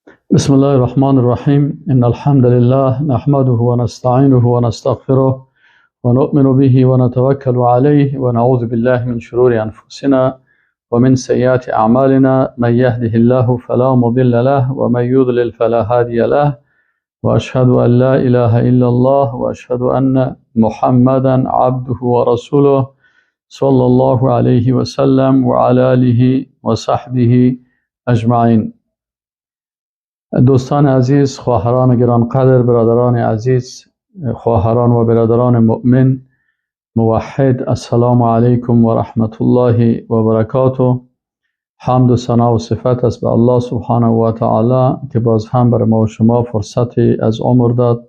بسم الله الرحمن الرحيم. إن الحمد لله نحمده ونستعينه ونستغفره ونؤمن به ونتوكل عليه ونعوذ بالله من شرور أنفسنا ومن سيئات أعمالنا. من يهده الله فلا مضل له ومن يضلل فلا هادي له، وأشهد أن لا إله إلا الله وأشهد أن محمدا عبده ورسوله صلى الله عليه وسلم وعلى آله وصحبه أجمعين. دوستان عزیز، خواهران گرانقدر، برادران عزیز، خواهران و برادران مؤمن موحد، السلام علیکم و رحمت الله و برکاته. حمد و ثنا و صفت است به الله سبحانه و تعالی که باز هم بر ما و شما فرصت از عمر داد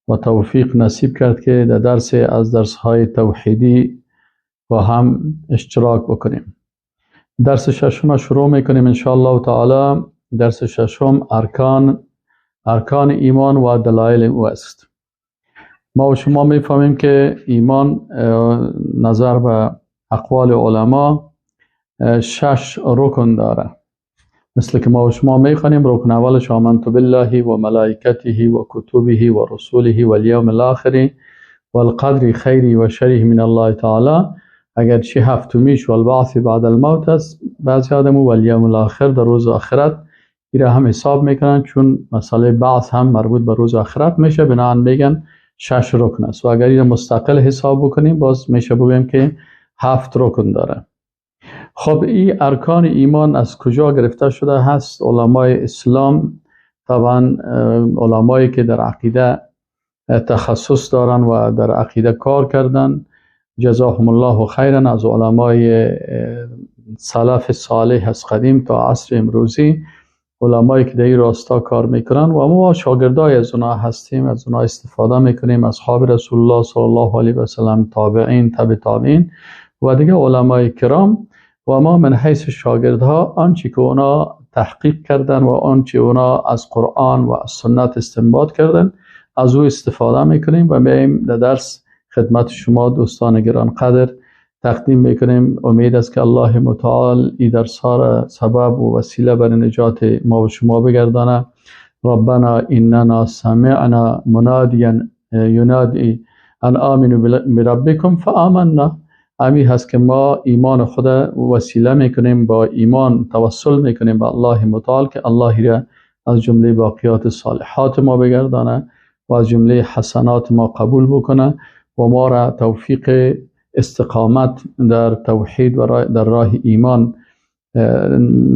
و توفیق نصیب کرد که در درس از درسهای توحیدی با هم اشتراک بکنیم. درس ششم شروع میکنیم ان شاء الله تعالی. درس ششم ارکان ایمان و دلایل او است. ما و شما میفهمیم که ایمان نظر به اقوال علما 6 رکن داره. مثل که ما و شما میخوانیم رکن اولش آمنت بالله و ملائکته و کتبه و رسوله و الیوم الاخر و القدر خیری و شره من الله تعالی. اگرچه هفتمیش و البعث بعد الموت است، بعضی آدمو و الیوم الاخر در روز آخرت ایره هم حساب میکنن، چون مسئله بعث هم مربوط به روز آخرت میشه، بنابراین میگن 6 رکن است. و اگر این مستقل حساب بکنیم باز میشه بگیم که 7 رکن داره. خب این ارکان ایمان از کجا گرفته شده هست؟ علمای اسلام، طبعا علمایی که در عقیده تخصص دارن و در عقیده کار کردن، جزاهم الله خیرا، از علمای سلف صالح از قدیم تا عصر امروزی، علمایی که در این راستا کار میکنن و ما شاگردای از اونا هستیم، از اونا استفاده میکنیم، اصحاب رسول الله صلی الله علیه و سلم، تابعین، تبع تابعین و دیگه علمای کرام. و ما من حیث شاگردها آنچه که اونا تحقیق کردن و آنچه اونا از قرآن و از سنت استنباط کردن از او استفاده میکنیم و میایم در درس خدمت شما دوستان گرانقدر تقدیم میکنیم. امید است که الله متعال این درس‌ها را سبب و وسیله بر نجات ما و شما بگردانه. ربنا اننا سمعنا منادیا ینادی ان آمنوا بربکم فآمنا. همین هست که ما ایمان خود وسیله میکنیم، با ایمان توسل میکنیم به الله متعال که الله را از جمله باقیات صالحات ما بگردانه و از جمله حسنات ما قبول بکنه و ما را توفیق استقامت در توحید و در راه ایمان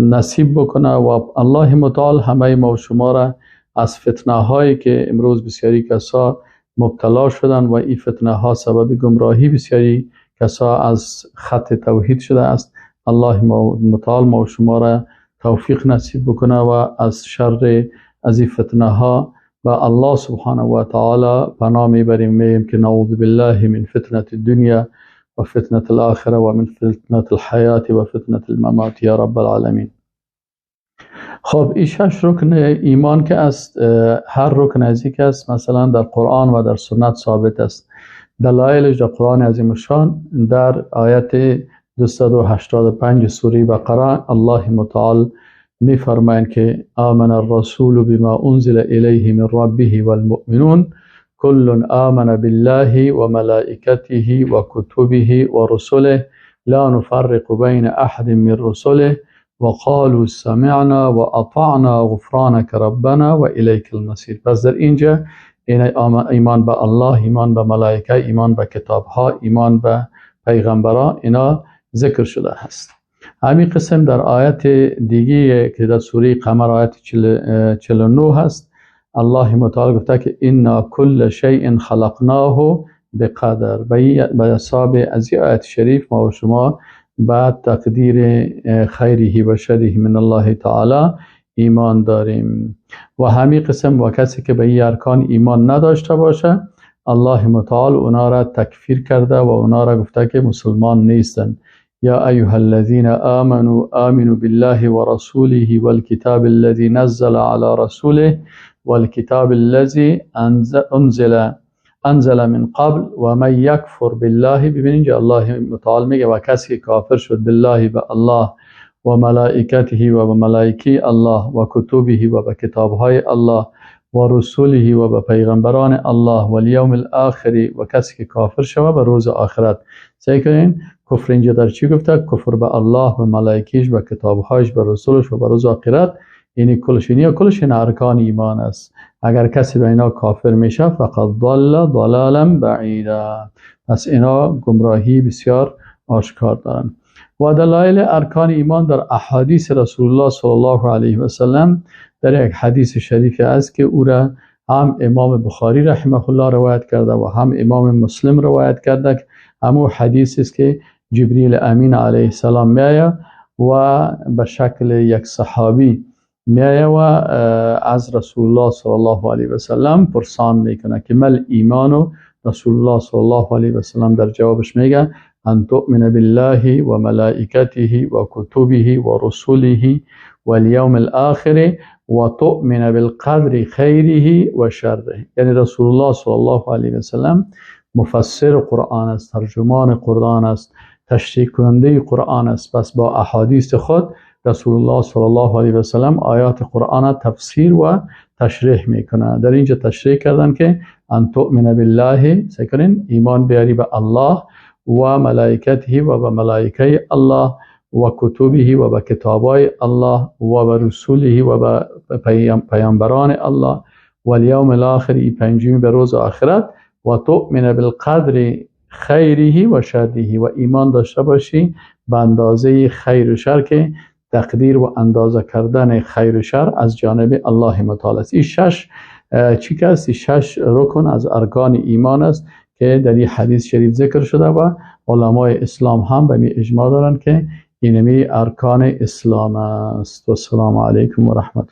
نصیب بکنه و الله متعال همه ما و شما را از فتنه هایی که امروز بسیاری کسا مبتلا شدن و این فتنه ها سبب گمراهی بسیاری کسا از خط توحید شده است، الله متعال ما و شما را توفیق نصیب بکنه و از شر از این فتنه ها و الله سبحانه و تعالی پناه میبریم، میگیم که نعوذ بالله من فتنة الدنیا و فتنة الاخره و من فتنة الحیات و فتنة الممات یا رب العالمین. خب این 6 رکن ایمان که است، هر رکن از یک است مثلا در قرآن و در سنت ثابت است. دلایلش در قرآن عظیم شان در آیت 285 سوره بقره الله متعال می فرمایند که آمن الرسول بما انزل الیه من ربه والمؤمنون كل آمن بالله وملائكته وكتبه ورسله لا نفرق بين أحد من رسله وقالوا سمعنا وأطعنا غفرانك ربنا وإليك المصير. پس در اینجا ایمان به الله، ایمان به ملائکه، ایمان به کتابها، ایمان به پیغمبران اینا ذکر شده هست. همین قسم در آیت دیگه که در سوره قمر آیت 49 هست الله متعال گفته که انا کل شیء خلقناه بقدر. به حساب از این آیت شریف ما و شما بعد تقدیر خیره و شره من الله تعالی ایمان داریم. و همین قسم و کسی که به این ارکان ایمان نداشته باشه الله متعال اونا را تکفیر کرده و اونا را گفته که مسلمان نیستن. یا ایها الذین آمنوا آمنوا بالله و رسوله والکتاب الذي نزل على رسوله والکتاب الذي انزل من قبل و من یکفر بالله. ببینید اینجا الله متعال میگه و کسی که کافر شد بالله به الله و ملائکته و به ملائکه الله و کتبه و به کتابهای الله و رسوله و به پیغمبران الله و الیوم الاخر و کسی که کافر شود به روز آخرت. سعی کنین کفر اینجا در چی گفته؟ کفر به الله، به ملائکهش، به کتابهایش، به رسولش و به روز آخرت. یعنی کلش این ارکان ایمان است. اگر کسی به اینا کافر میشه فقط ضل ضلالا بعیدا، پس اینا گمراهی بسیار آشکار دارن. و دلایل ارکان ایمان در احادیث رسول الله صلی الله علیه و سلم در یک حدیث شریف است که او را هم امام بخاری رحمه الله روایت کرده و هم امام مسلم روایت کرده. همون حدیث است که جبریل امین علیه السلام میآید و به شکل یک صحابی میآید و از رسول الله صلی الله علیه و سلم پرسان میکنه که مل ایمان. رسول الله صلی الله علیه و سلم در جوابش میگه ان تؤمن بالله و ملائکته و کتبه و رسوله و الیوم الاخر و تؤمن بالقدر خیره و شره. یعنی رسول الله صلی الله علیه و سلم مفسر قرآن است، ترجمان قرآن است، تشریح کننده قرآن است. پس با احادیث خود رسول الله صلی الله علیه و سلم آیات قرآن تفسیر و تشریح میکنه. در اینجا تشریح کردن که ان تؤمن بالله، سکنین ایمان بیاری به الله و ملائکته و به ملائکه الله و کتبه و به کتابای الله و به رسوله و به پیامبران الله و الیوم الاخر، پنجمی به روز آخرت، و تؤمن بالقدر خیره و شره، و ایمان داشته باشی به اندازه خیر و شر که تقدیر و اندازه کردن خیر و شر از جانب الله متعال است. این شش رکن از ارکان ایمان است که در این حدیث شریف ذکر شده و علمای اسلام هم به می اجماع دارند که اینمی ارکان اسلام است. و السلام علیکم و رحمت الله.